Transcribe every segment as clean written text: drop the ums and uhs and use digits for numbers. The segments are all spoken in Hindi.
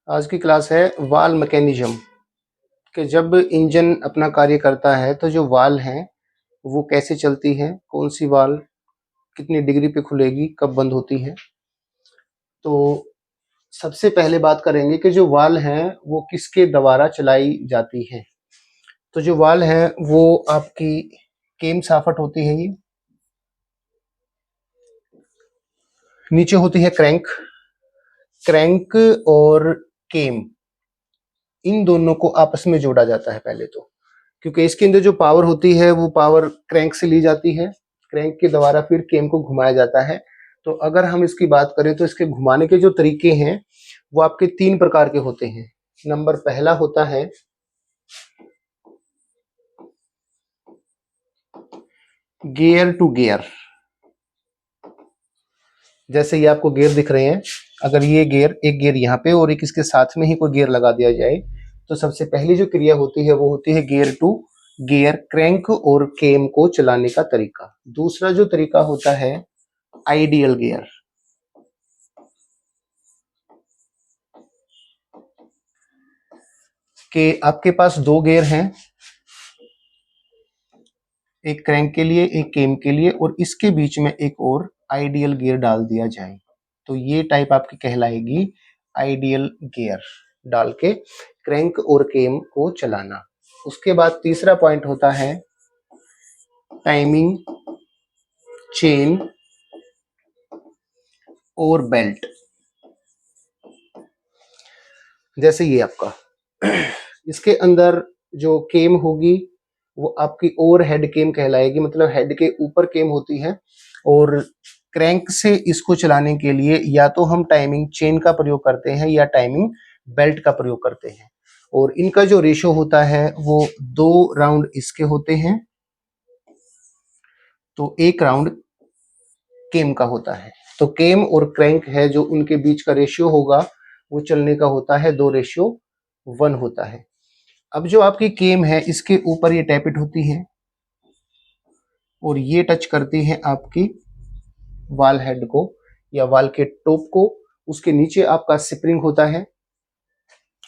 आज की क्लास है वाल मैकेनिज्म कि जब इंजन अपना कार्य करता है तो जो वाल हैं वो कैसे चलती है, कौन सी वाल कितनी डिग्री पे खुलेगी, कब बंद होती है। तो सबसे पहले बात करेंगे कि जो वाल हैं वो किसके द्वारा चलाई जाती है। तो जो वाल है वो आपकी केम शाफ्ट होती है, ये नीचे होती है क्रैंक। क्रैंक और केम इन दोनों को आपस में जोड़ा जाता है पहले तो, क्योंकि इसके अंदर जो पावर होती है वो पावर क्रैंक से ली जाती है। क्रैंक के द्वारा फिर केम को घुमाया जाता है। तो अगर हम इसकी बात करें तो इसके घुमाने के जो तरीके हैं वो आपके 3 प्रकार के होते हैं। नंबर पहला होता है गियर टू गियर। जैसे ये आपको गियर दिख रहे हैं, अगर ये गियर, एक गियर यहाँ पे और एक इसके साथ में ही कोई गियर लगा दिया जाए तो सबसे पहली जो क्रिया होती है वो होती है गियर टू गियर, क्रैंक और केम को चलाने का तरीका। दूसरा जो तरीका होता है आइडियल गियर। कि आपके पास 2 गियर हैं, एक क्रैंक के लिए एक केम के लिए, और इसके बीच में एक और आइडियल गियर डाल दिया जाए तो ये टाइप आपकी कहलाएगी आइडियल गियर, डाल के क्रैंक और केम को चलाना। उसके बाद तीसरा पॉइंट होता है टाइमिंग, चेन और बेल्ट। जैसे ये आपका इसके अंदर जो केम होगी वो आपकी ओवर हेड केम कहलाएगी, मतलब हेड के ऊपर केम होती है। और क्रैंक से इसको चलाने के लिए या तो हम टाइमिंग चेन का प्रयोग करते हैं या टाइमिंग बेल्ट का प्रयोग करते हैं। और इनका जो रेशो होता है वो 2 राउंड इसके होते हैं तो 1 राउंड केम का होता है। तो केम और क्रैंक है जो उनके बीच का रेशियो होगा वो चलने का होता है 2:1 होता है। अब जो आपकी केम है इसके ऊपर ये टैपिट होती है और ये टच करती है आपकी वाल हेड को या वाल के टॉप को। उसके नीचे आपका स्प्रिंग होता है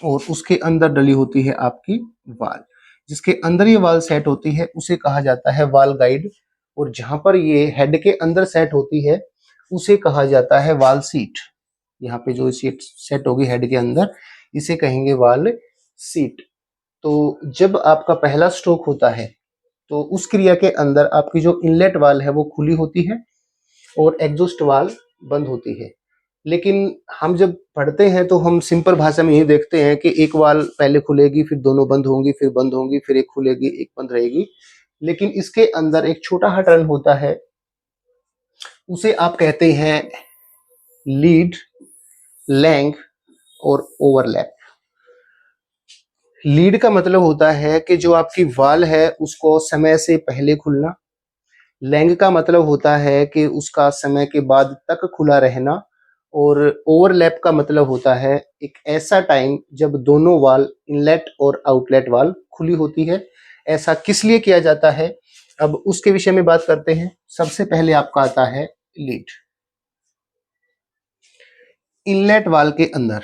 और उसके अंदर डली होती है आपकी वाल। जिसके अंदर ये वाल सेट होती है उसे कहा जाता है वाल गाइड, और जहां पर ये हेड के अंदर सेट होती है उसे कहा जाता है वाल सीट। यहाँ पे जो सीट सेट होगी हेड के अंदर इसे कहेंगे वाल सीट। तो जब आपका पहला स्ट्रोक होता है तो उस क्रिया के अंदर आपकी जो इनलेट वाल है वो खुली होती है और एग्जॉस्ट वाल बंद होती है। लेकिन हम जब पढ़ते हैं तो हम सिंपल भाषा में ये देखते हैं कि एक वाल पहले खुलेगी, फिर दोनों बंद होंगी, फिर बंद होंगी, फिर एक खुलेगी, एक बंद रहेगी। लेकिन इसके अंदर एक छोटा सा टर्न होता है, उसे आप कहते हैं लीड, लैंग और ओवरलैप। लीड का मतलब होता है कि जो आपकी वाल है उसको समय से पहले खुलना। लैंग का मतलब होता है कि उसका समय के बाद तक खुला रहना। और ओवरलैप का मतलब होता है एक ऐसा टाइम जब दोनों वाल, इनलेट और आउटलेट वाल खुली होती है। ऐसा किस लिए किया जाता है, अब उसके विषय में बात करते हैं। सबसे पहले आपका आता है लीड। इनलेट वाल के अंदर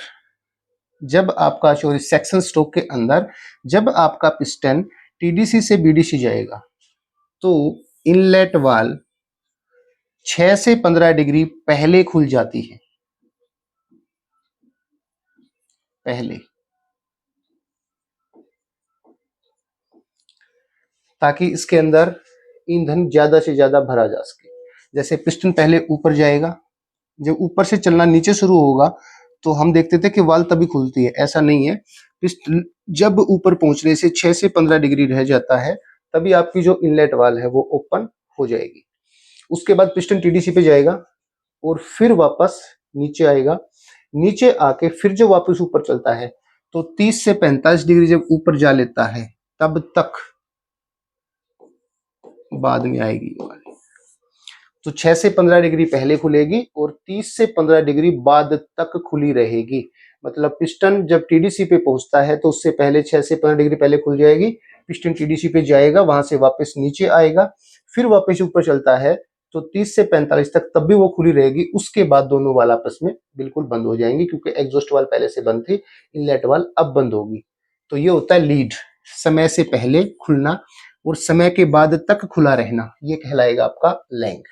जब आपका सेक्शन स्ट्रोक के अंदर जब आपका पिस्टन टीडीसी से बीडीसी जाएगा तो इनलेट वाल 6 से 15 डिग्री पहले खुल जाती है, पहले, ताकि इसके अंदर ईंधन ज्यादा से ज्यादा भरा जा सके। जैसे पिस्टन पहले ऊपर जाएगा, जब ऊपर से चलना नीचे शुरू होगा तो हम देखते थे कि वाल तभी खुलती है, ऐसा नहीं है। पिस्टन जब ऊपर पहुंचने से 6 से 15 डिग्री रह जाता है तभी आपकी जो इनलेट वाल है वो ओपन हो जाएगी। उसके बाद पिस्टन टीडीसी पे जाएगा और फिर वापस नीचे आएगा। नीचे आके फिर जो वापस ऊपर चलता है तो 30 से 45 डिग्री जब ऊपर जा लेता है तब तक बाद में आएगी ये वाली। तो 6 से 15 डिग्री पहले खुलेगी और 30 से 15 डिग्री बाद तक खुली रहेगी। मतलब पिस्टन जब टीडीसी पे पहुंचता है तो उससे पहले 6 से 15 डिग्री पहले खुल जाएगी। पिस्टन टीडीसी पे जाएगा, वहां से वापस नीचे आएगा, फिर वापस ऊपर चलता है तो 30 से 45 तक तब भी वो खुली रहेगी, उसके बाद दोनों वाल आपस में बिल्कुल बंद हो जाएंगी, क्योंकि एग्जॉस्ट वाल पहले से बंद थी, इनलेट वाल अब बंद होगी। तो ये होता है लीड, समय से पहले खुलना और समय के बाद तक खुला रहना, ये कहलाएगा आपका लैंग।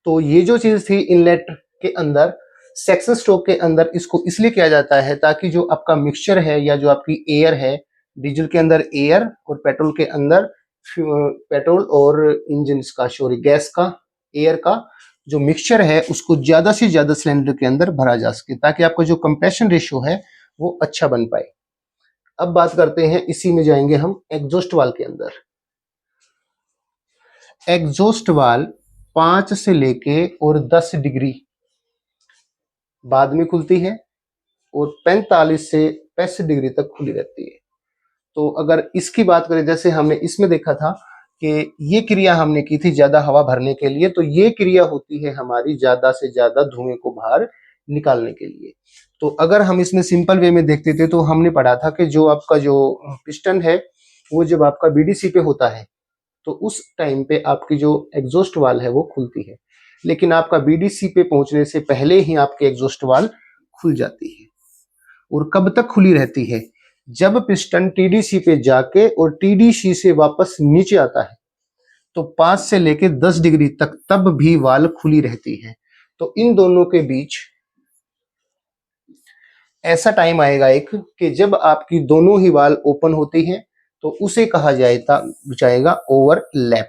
तो ये जो चीज थी इनलेट के अंदर, सेक्शन स्ट्रोक के अंदर इसको इसलिए किया जाता है ताकि जो आपका मिक्सचर है या जो आपकी एयर है, डीजल के अंदर एयर और पेट्रोल के अंदर पेट्रोल और इंजन का सॉरी गैस का एयर का जो मिक्सचर है उसको ज्यादा से ज्यादा सिलेंडर के अंदर भरा जा सके, ताकि आपका जो कंप्रेशन रेशियो है वो अच्छा बन पाए। अब बात करते हैं, इसी में जाएंगे हम एग्जॉस्ट वाल के अंदर। एग्जॉस्ट वाल 5 से लेके और 10 डिग्री बाद में खुलती है और 45 से 65 डिग्री तक खुली रहती है। तो अगर इसकी बात करें, जैसे हमने इसमें देखा था कि ये क्रिया हमने की थी ज्यादा हवा भरने के लिए, तो ये क्रिया होती है हमारी ज्यादा से ज्यादा धुएं को बाहर निकालने के लिए। तो अगर हम इसमें सिंपल वे में देखते थे तो हमने पढ़ा था कि जो आपका जो पिस्टन है वो जब आपका बीडीसी पे होता है तो उस टाइम पे आपकी जो एग्जॉस्ट वाल है वो खुलती है, लेकिन आपका बीडीसी पे पहुंचने से पहले ही आपकी एग्जॉस्ट वाल खुल जाती है। और कब तक खुली रहती है? जब पिस्टन टीडीसी पे जाके और टीडीसी से वापस नीचे आता है तो 5 से लेके 10 डिग्री तक तब भी वाल खुली रहती है। तो इन दोनों के बीच ऐसा टाइम आएगा एक कि जब आपकी दोनों ही वाल ओपन होती हैं तो उसे कहा जाएगा ओवरलैप।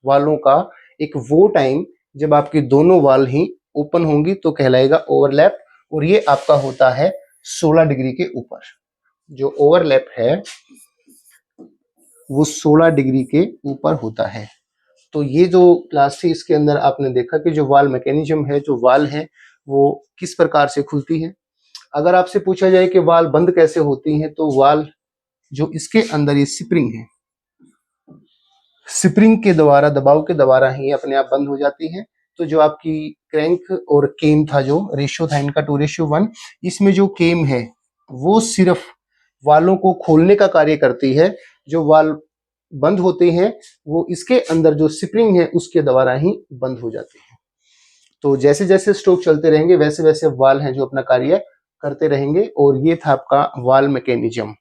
वालों का एक वो टाइम जब आपकी दोनों वाल ही ओपन होंगी तो कहलाएगा ओवरलैप, और ये आपका होता है 16 डिग्री के ऊपर। जो ओवरलैप है वो 16 डिग्री के ऊपर होता है। तो ये जो क्लास थी इसके अंदर आपने देखा कि जो वाल मैकेनिज्म है, जो वाल है वो किस प्रकार से खुलती है। अगर आपसे पूछा जाए कि वाल बंद कैसे होती हैं, तो वाल जो इसके अंदर ये स्प्रिंग है, स्प्रिंग के द्वारा दबाव के द्वारा ही अपने आप बंद हो जाती है। तो जो आपकी क्रैंक और केम था, जो रेशियो था इनका 2:1, इसमें जो केम है वो सिर्फ वालों को खोलने का कार्य करती है। जो वाल बंद होते हैं वो इसके अंदर जो स्प्रिंग है उसके द्वारा ही बंद हो जाते हैं। तो जैसे जैसे स्ट्रोक चलते रहेंगे वैसे वैसे वाल हैं जो अपना कार्य करते रहेंगे। और ये था आपका वाल मैकेनिज्म।